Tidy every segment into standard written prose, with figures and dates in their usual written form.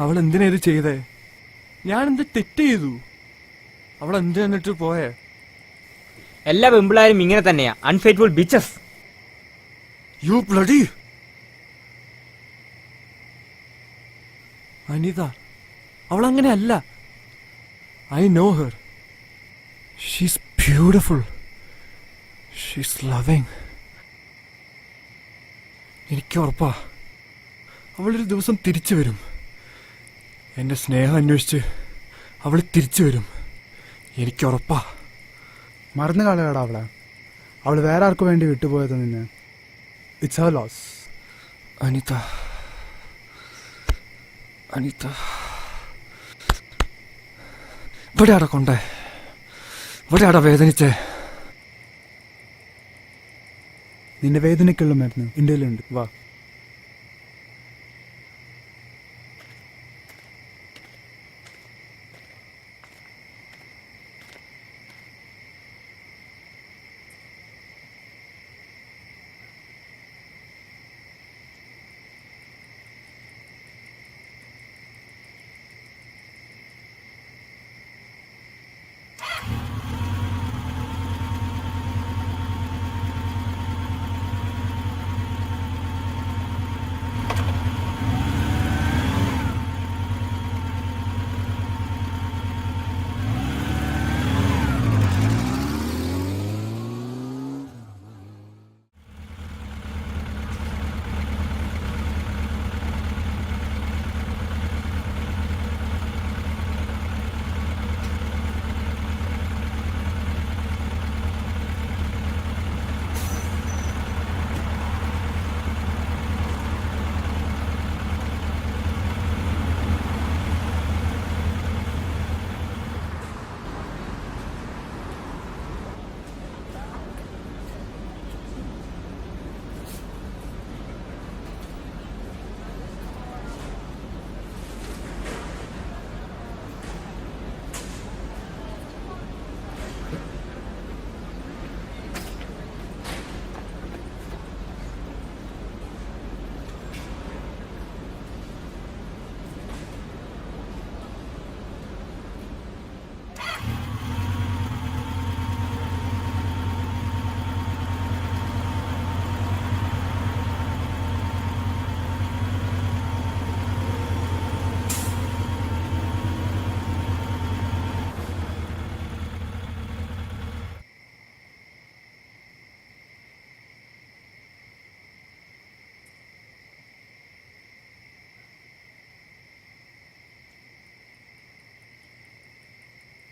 അവൾ എന്തിനാ ഇത് ചെയ്തേ? ഞാൻ എന്ത് തെറ്റ് ചെയ്തു? അവൾ എന്തിനാ എന്നിട്ട് പോയേ? എല്ലാ പെമ്പിളാരും ഇങ്ങനെ തന്നെയാ, അൺഫെയ്റ്റ്ഫുൾ ബിച്ചസ്. യു ബ്ലഡി അനിത, അവൾ അങ്ങനെ അല്ല. I know her. She's beautiful. She's loving. എനിക്ക് ഉറപ്പാ അവളൊരു ദിവസം തിരിച്ചു വരും. എന്റെ സ്നേഹം അന്വേഷിച്ച് അവൾ തിരിച്ചു വരും. എനിക്കുറപ്പാ. മറന്നു കളയടാ അവളെ. അവൾ വേറെ ആർക്കു വേണ്ടി വിട്ടുപോയത് നിന്നെ. It's her loss. Anita, Anita, ഇവിടെയാടാ കൊണ്ടേ? ഇവിടെയാടാ വേദനിച്ചേ? നിന്റെ വേദനയ്ക്കുള്ള മരുന്ന് ഇന്ത്യയിലുണ്ട്, വാ.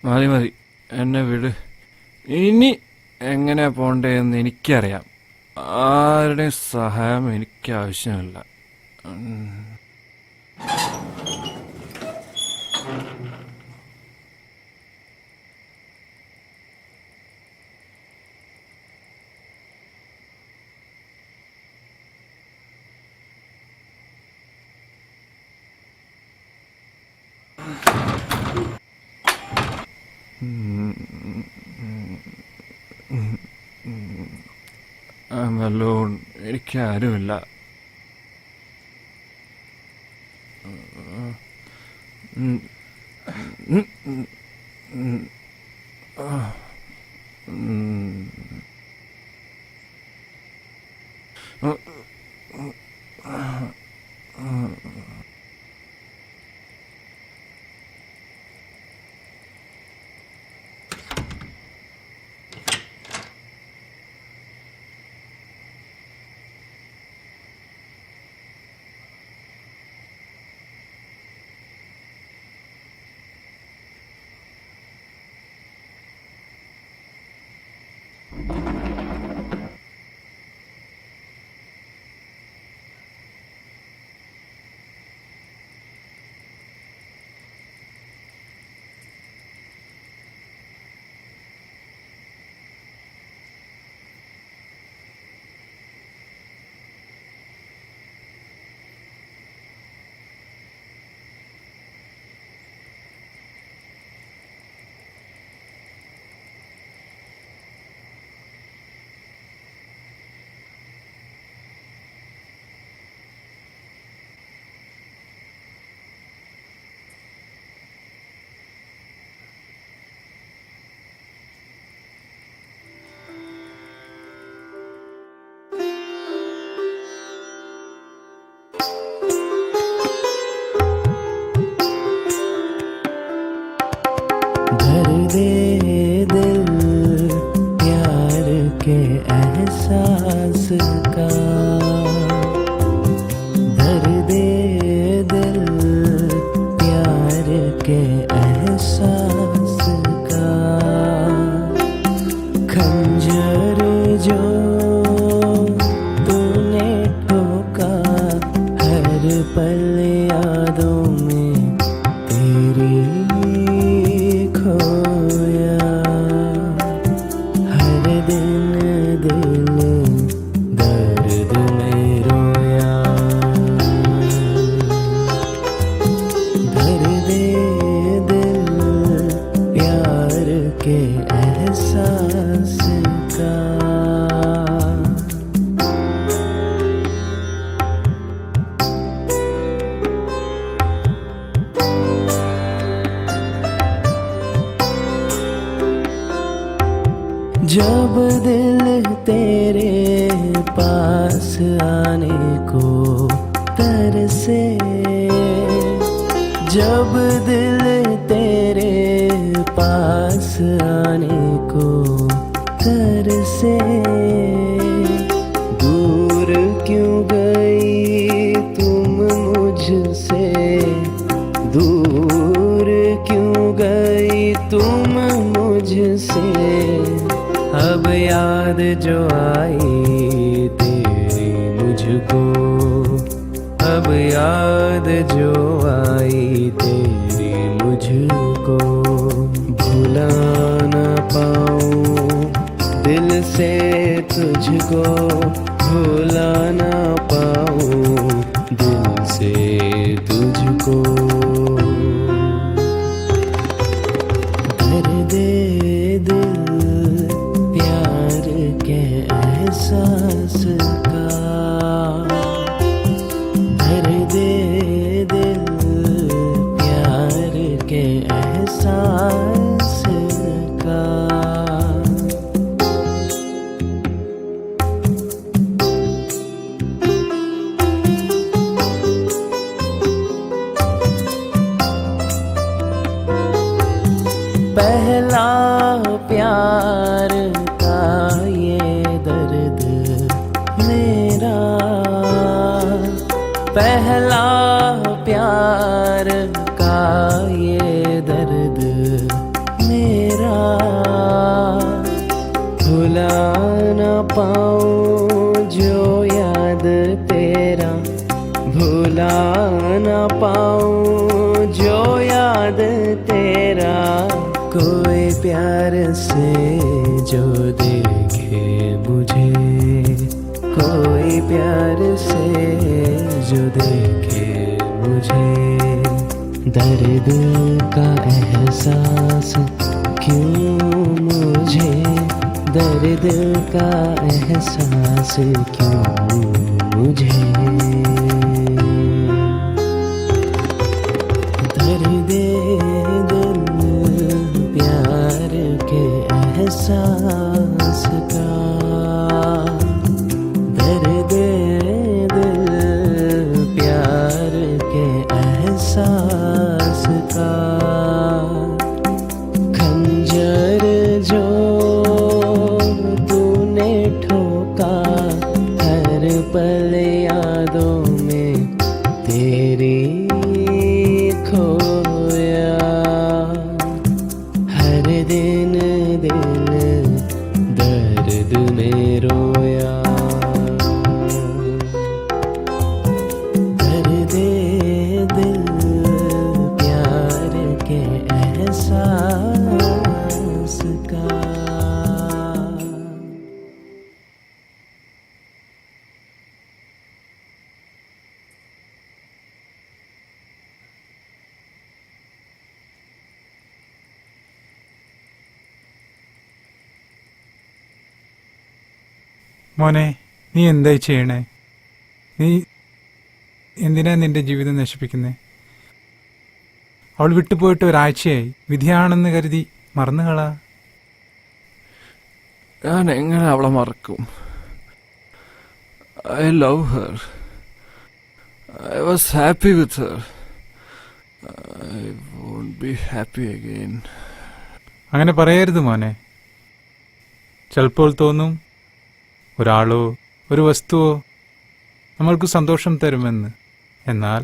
മതി മതി, എന്നെ വിട്. ഇനി എങ്ങനെയാ പോണ്ടേന്ന് എനിക്കറിയാം. ആരുടെയും സഹായം എനിക്ക് ആവശ്യമില്ല. I'm alone. എനിക്ക് ആരുമില്ല. जब दिल तेरे पास आने को तरसे, जब दिल तेरे पास आने को तरसे, दूर क्यों गई तुम मुझसे, दूर क्यों गई तुम मुझसे, अब याद जो आई तेरी मुझको, अब याद जो आई तेरी मुझको, भुला न पाऊं दिल से तुझको, भुला न पाऊं दिल से तुझको। दर्दे दिल प्यार के एहसास का, दर्दे दिल प्यार के एहसास का। पहला प्यार का ये दर्द मेरा, पहला प्यार का ये दर्द मेरा, भुला न पाऊं जो याद तेरा, भुला न पाऊं जो याद तेरा, कोई प्यार से जो देखे मुझे, कोई प्यार से जो देखे मुझे, दर्द का एहसास क्यों मुझे, दर्द का एहसास क्यों मुझे, दर्द प्यार के एहसास का, दर्द दिल प्यार के एहसास का। खंजर जो तूने ठोका हर पल यादों में तेरी खोया, हर दिन दिल दर्द में रोया, दर्द दिल प्यार के एहसास का। മോനെ, നീ എന്തായി ചെയ്യണേ? നീ എന്തിനാ നിന്റെ ജീവിതം നശിപ്പിക്കുന്നേ? അവൾ വിട്ടുപോയിട്ട് ഒരാഴ്ചയായി. വിധിയാണെന്ന് കരുതി മറന്നുകളാ. ഞാൻ എങ്ങനെ അവളെ മറക്കും? I love her, I was happy with her, I won't be happy again. അങ്ങനെ പറയരുത് മോനെ. ചിലപ്പോൾ തോന്നും ഒരാളോ ഒരു വസ്തുവോ നമ്മൾക്ക് സന്തോഷം തരുമെന്ന്. എന്നാൽ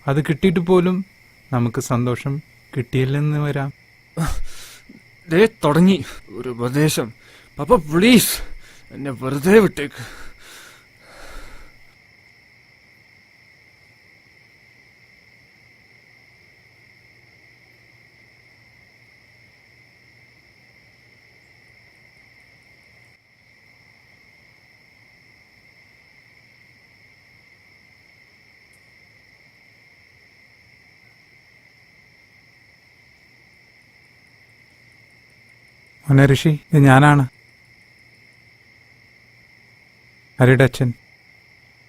അത് കിട്ടിയിട്ട് പോലും നമുക്ക് സന്തോഷം കിട്ടിയില്ലെന്ന് വരാം. ദേ തുടങ്ങി ഒരു ഉപദേശം. പപ്പ പ്ലീസ് എന്നെ വെറുതെ വിട്ടേക്ക്. മോനെ ഋഷി, ഇത് ഞാനാണ്, ഹരിയുടെ അച്ഛൻ.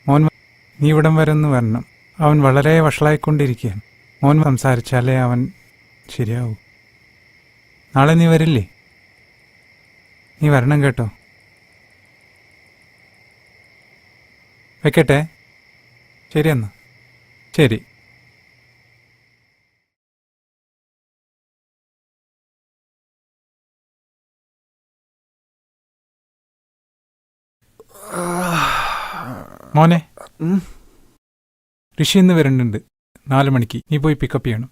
മോൻ നീ ഇവിടം വരെ ഒന്ന് വരണം. അവൻ വളരെ വഷളായിക്കൊണ്ടിരിക്കുകയാണ്. മോൻ സംസാരിച്ചാലേ അവൻ ശരിയാവൂ. നാളെ നീ വരില്ലേ? നീ വരണം കേട്ടോ. വെക്കട്ടെ. ശരി എന്നാ. ശരി. മോനെ, ഋഷി ഇന്ന് വരുന്നുണ്ട് 4 മണിക്ക്. നീ പോയി പിക്കപ്പ് ചെയ്യണം.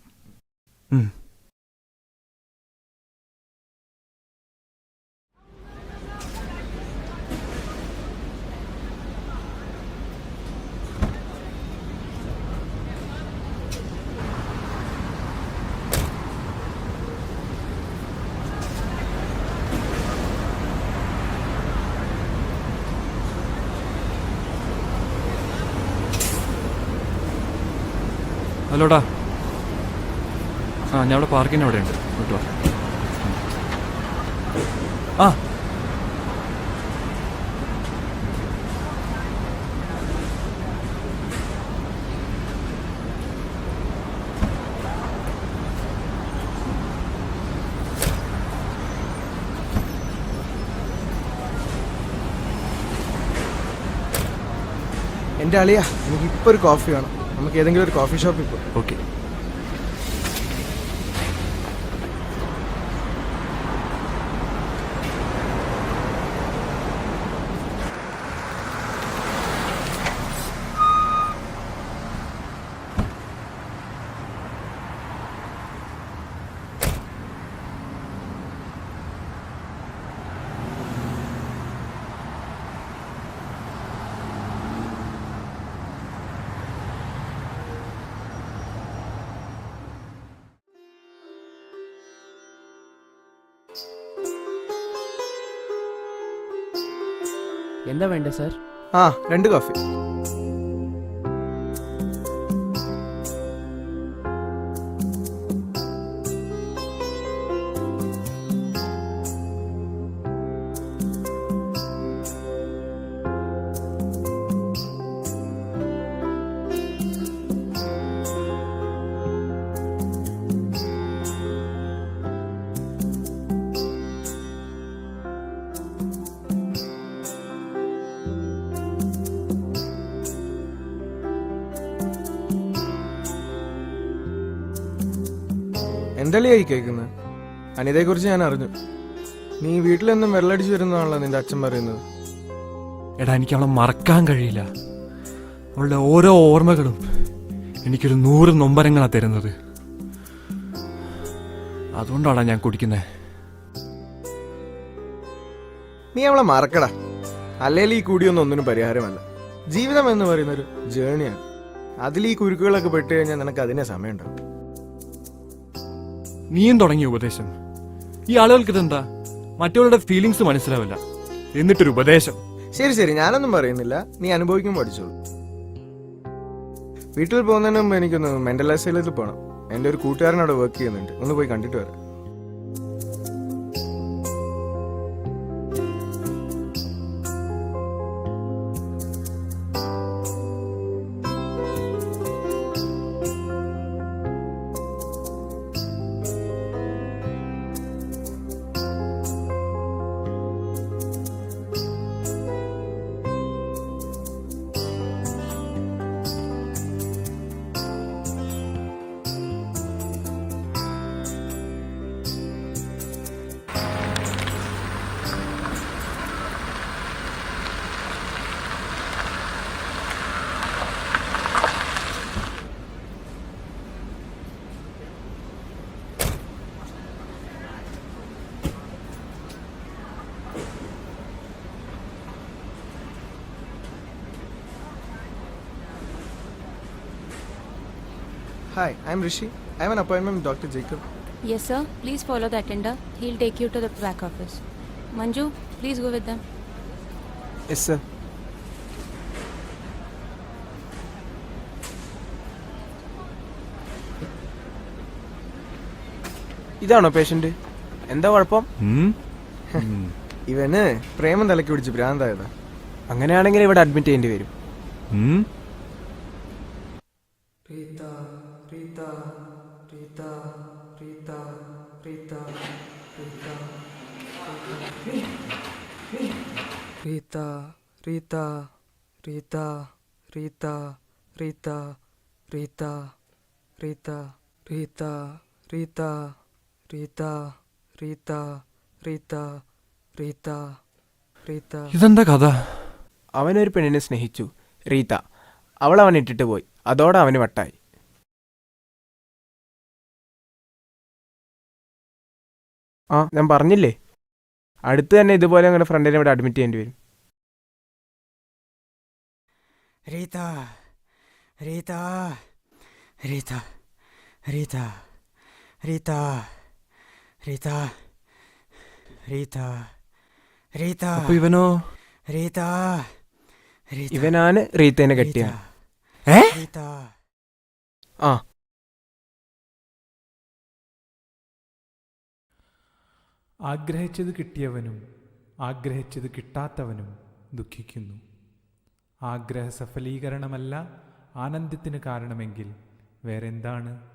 ഹലോടാ. ഞാൻ അവിടെ പാർക്കിന് അവിടെ ഉണ്ട്. കേട്ടോ. ആ എൻ്റെ അളിയാ, എനിക്കിപ്പോൾ ഒരു കോഫി വേണം. നമുക്ക് ഏതെങ്കിലും ഒരു കോഫി ഷോപ്പിൽ പോകും. ഓക്കെ. എന്താ വേണ്ടേ സാർ? 2 കോഫി. എന്തളിയായി കേൾക്കുന്നത്? അനിതയെക്കുറിച്ച് ഞാൻ അറിഞ്ഞു. നീ വീട്ടിലെന്നും വെള്ളടിച്ചു വരുന്നതാണല്ലോ നിന്റെ അച്ഛൻ പറയുന്നത്. എടാ, എനിക്ക് അവളെ മറക്കാൻ കഴിയില്ല. അവളുടെ ഓരോ ഓർമ്മകളും എനിക്കൊരു 100 നൊമ്പരങ്ങളാ തരുന്നത്. അതുകൊണ്ടാണ് ഞാൻ കുടിക്കുന്നത്. നീ അവളെ മറക്കടാ. അല്ലെങ്കിൽ ഈ കൂടിയൊന്നും ഒന്നിനും പരിഹാരമല്ല. ജീവിതം എന്ന് പറയുന്നൊരു ജേണിയാണ്. അതിൽ ഈ കുരുക്കുകളൊക്കെ പെട്ട് കഴിഞ്ഞാൽ നിനക്ക് അതിനെ സമയമുണ്ടാവും. നീയും തുടങ്ങിയ ഉപദേശം. ഈ ആളുകൾക്ക് ഇതെന്താ? മറ്റുള്ളവരുടെ ഫീലിങ്സ് മനസ്സിലാവില്ല, എന്നിട്ടൊരു ഉപദേശം. ശരി, ഞാനൊന്നും പറയുന്നില്ല. നീ അനുഭവിക്കും പഠിച്ചോളൂ. വീട്ടിൽ പോകുന്നതിന് മുമ്പ് എനിക്കൊന്ന് മെന്റൽ അസൈലത്തിൽ പോകണം. എൻ്റെ ഒരു കൂട്ടുകാരൻ അവിടെ വർക്ക് ചെയ്യുന്നുണ്ട്. ഒന്ന് പോയി കണ്ടിട്ട് വരാം. Hi, I'm Rishi. I have an appointment with Dr. Jacob. Yes, sir. Please follow the attender. He'll take you to the back office. Manju, please go with them. Yes, sir. ഇതാണോ patient? എന്താ കുഴപ്പം? ഇവന് പ്രേമം തലക്ക് പിടിച്ച് ഭ്രാന്തായതാ. അങ്ങനെയാണെങ്കിൽ ഇവിടെ admit ചെയ്യേണ്ടി വരും. റീത്ത റീത്ത റീത്ത റീത്ത റീത്ത റീത്ത റീത്ത റീത്ത റീത്ത റീത്ത റീത്ത റീത്ത റീത്ത റീത്ത. ഇതെന്താ കഥ? അവനൊരു പെണ്ണിനെ സ്നേഹിച്ചു, റീത്ത. അവൾ അവൻ ഇട്ടിട്ട് പോയി. അതോടെ അവന് വട്ടായി. ആ, ഞാൻ പറഞ്ഞില്ലേ, അടുത്ത് തന്നെ ഇതുപോലെ ഞങ്ങളുടെ ഫ്രണ്ടിനെ ഇവിടെ അഡ്മിറ്റ് ചെയ്യേണ്ടി വരും. റീത്ത റീത്ത റീത്ത റീത്ത റീത്ത റീത്ത റീത്ത റീത്ത. അപ്പൊ ഇവനോ? റീത്ത ഇവനാണ് റീത്തേനെ കെട്ടിയ. റീത്ത. ആ, ആഗ്രഹിച്ചത് കിട്ടിയവനും ആഗ്രഹിച്ചത് കിട്ടാത്തവനും ദുഃഖിക്കുന്നു. ആഗ്രഹ സഫലീകരണമല്ല ആനന്ദത്തിന് കാരണമെങ്കിൽ വേറെന്താണ്?